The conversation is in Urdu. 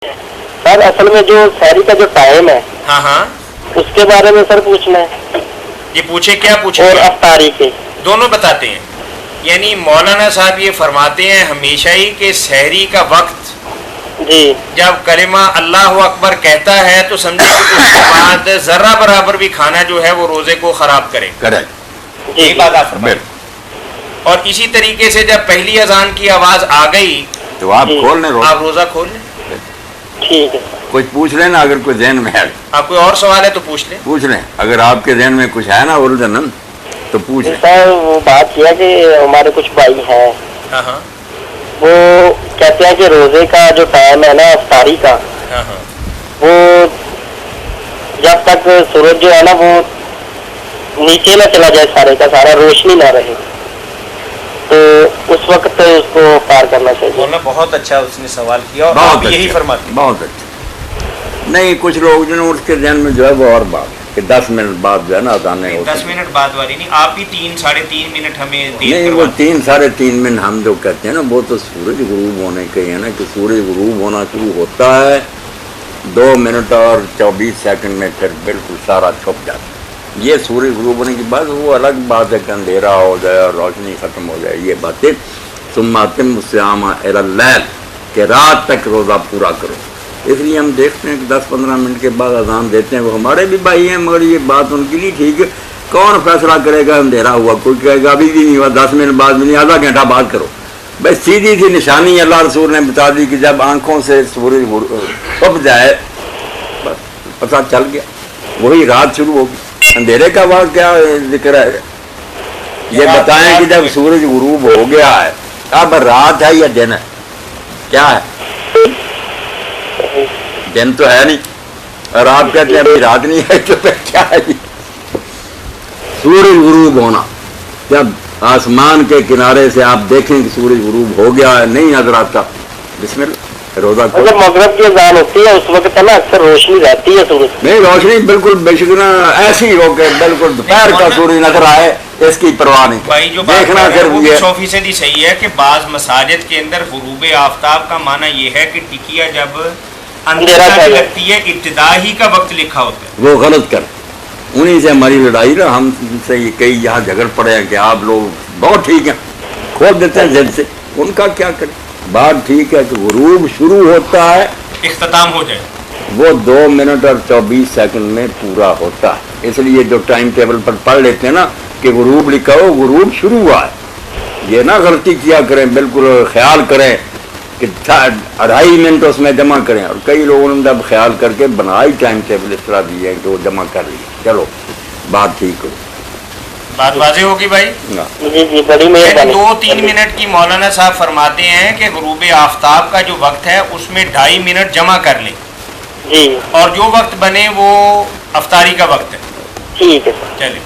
سر اصل میں جو سحری کا جو ٹائم ہے ہاں ہاں اس کے بارے میں سر پوچھنا ہے، یہ پوچھے کیا پوچھے اور افطاری کے دونوں بتاتے ہیں. یعنی مولانا صاحب یہ فرماتے ہیں ہمیشہ ہی کہ سحری کا وقت جی جب کلمہ اللہ اکبر کہتا ہے تو سمجھے کہ اس کے بعد ذرہ برابر بھی کھانا جو ہے وہ روزے کو خراب کرے. جی یہ بات آپ فرمائیں. اور اسی طریقے سے جب پہلی اذان کی آواز آ گئی تو آپ کھول لیں آپ روزہ کھول لیں. ٹھیک ہے کچھ پوچھ لیں نا، اگر کوئی ذہن میں ہے آپ کوئی اور سوال ہے تو پوچھ لیں. پوچھ لیں، اگر آپ کے ذہن میں کچھ ہے نا الجھن تو پوچھ لیں. سر وہ بات یہ ہے کہ ہمارے کچھ بھائی ہیں ہاں ہاں وہ کہتے ہیں کہ روزے کا جو ٹائم ہے نا افطاری کا، ہاں ہاں وہ جب تک سورج جو ہے نا وہ نیچے نہ چلا جائے سارے کا سارا، روشنی نہ رہے، تو اس وقت اس کو پار کرنا چاہیے. مولانا بہت اچھا اس نے سوال کیا اور بہت آپ یہی اچھا، فرماتے ہیں. بہت اچھا. نہیں کچھ لوگ جو نا اس کے ذہن میں جو ہے وہ اور بات کہ 10 منٹ بعد جو ہے نا اذانیں ہوتی 10 منٹ بعد والی نہیں، آپ بھی 3 ساڑھے 3 منٹ ہمیں دیر نہیں، وہ کرواتے ہیں. 3 ساڑھے 3 منٹ ہم جو کہتے ہیں نا وہ تو سورج غروب ہونے کے ہے نا، کہ سورج غروب ہونا شروع ہوتا ہے 2 منٹ اور 24 سیکنڈ میں پھر بالکل سارا چھپ جاتا ہے. یہ سورج غروب ہونے کے بعد وہ الگ بات ہے کہ اندھیرا ہو جائے اور روشنی ختم ہو جائے، یہ باتیں ثم اتم الصیام الی اللیل کہ رات تک روزہ پورا کرو. اس لیے ہم دیکھتے ہیں کہ 10-15 منٹ کے بعد اذان دیتے ہیں. وہ ہمارے بھی بھائی ہیں مگر یہ بات ان کی نہیں ٹھیک ہے. کون فیصلہ کرے گا اندھیرا ہوا؟ کوئی کہے گا ابھی بھی نہیں ہوا، 10 منٹ بعد بھی نہیں، آدھا گھنٹہ بعد کرو. بھائی سیدھی سی نشانی اللہ رسول نے بتا دی کہ جب آنکھوں سے سورج چھپ جائے بس پتہ چل گیا، وہی رات شروع ہوگی. اندھیرے کا وقت کیا ذکر ہے؟ یہ بتائیں کہ جب سورج غروب ہو گیا ہے اب رات ہے یا دن ہے؟ کیا ہے؟ دن تو ہے نہیں، اور آپ کہتے ہیں ابھی رات نہیں ہے تو پھر کیا ہے؟ سورج غروب ہونا، جب آسمان کے کنارے سے آپ دیکھیں کہ سورج غروب ہو گیا ہے، نہیں نظر آتا، بسم اللہ روزہ کو. جب مغرب کی اذان ہوتی ہے اس وقت ہے نا اکثر روشنی رہتی ہے سورج، نہیں روشنی بالکل بے شک نا ایسی ہو کہ بالکل دوپہر کا سورج نظر آئے، اس کی پرواہ نہیں. بھائی جو بات دیکھنا کر رہے ہیں صرف وہ یہ 100% ہی صحیح ہے کہ بعض مساجد کے اندر غروب آفتاب کا معنی یہ ہے کہ ٹکیا جب اندھیرا لگتی ہے ابتدا ہی کا وقت لکھا ہوتا ہے. وہ غلط کر انہیں سے ہماری لڑائی نا، ہم سے یہ کئی یہاں جھگڑ پڑے ہیں کہ آپ لوگ بہت ٹھیک ہیں کھول دیتے ہیں ضد سے. ان کا کیا کریں؟ بات ٹھیک ہے کہ غروب شروع ہوتا ہے اختتام ہو جائے وہ 2 منٹ اور 24 سیکنڈ میں پورا ہوتا ہے. اس لیے جو ٹائم ٹیبل پر پڑھ لیتے ہیں نا کہ غروب لکھا ہو غروب شروع ہوا ہے، یہ نہ غلطی کیا کریں، بالکل خیال کریں کہ 2.5 منٹ اس میں جمع کریں. اور کئی لوگوں نے جب خیال کر کے بنائی ٹائم ٹیبل اس طرح دی ہے کہ وہ جمع کر لی. چلو بات ٹھیک ہو، بات واضح ہوگی بھائی. جی جی بڑی مہربانی. 2-3 منٹ کی مولانا صاحب فرماتے ہیں کہ غروب آفتاب کا جو وقت ہے اس میں 2.5 منٹ جمع کر لیں جی اور جو وقت بنے وہ افطاری کا وقت ہے. ٹھیک ہے. چلیے.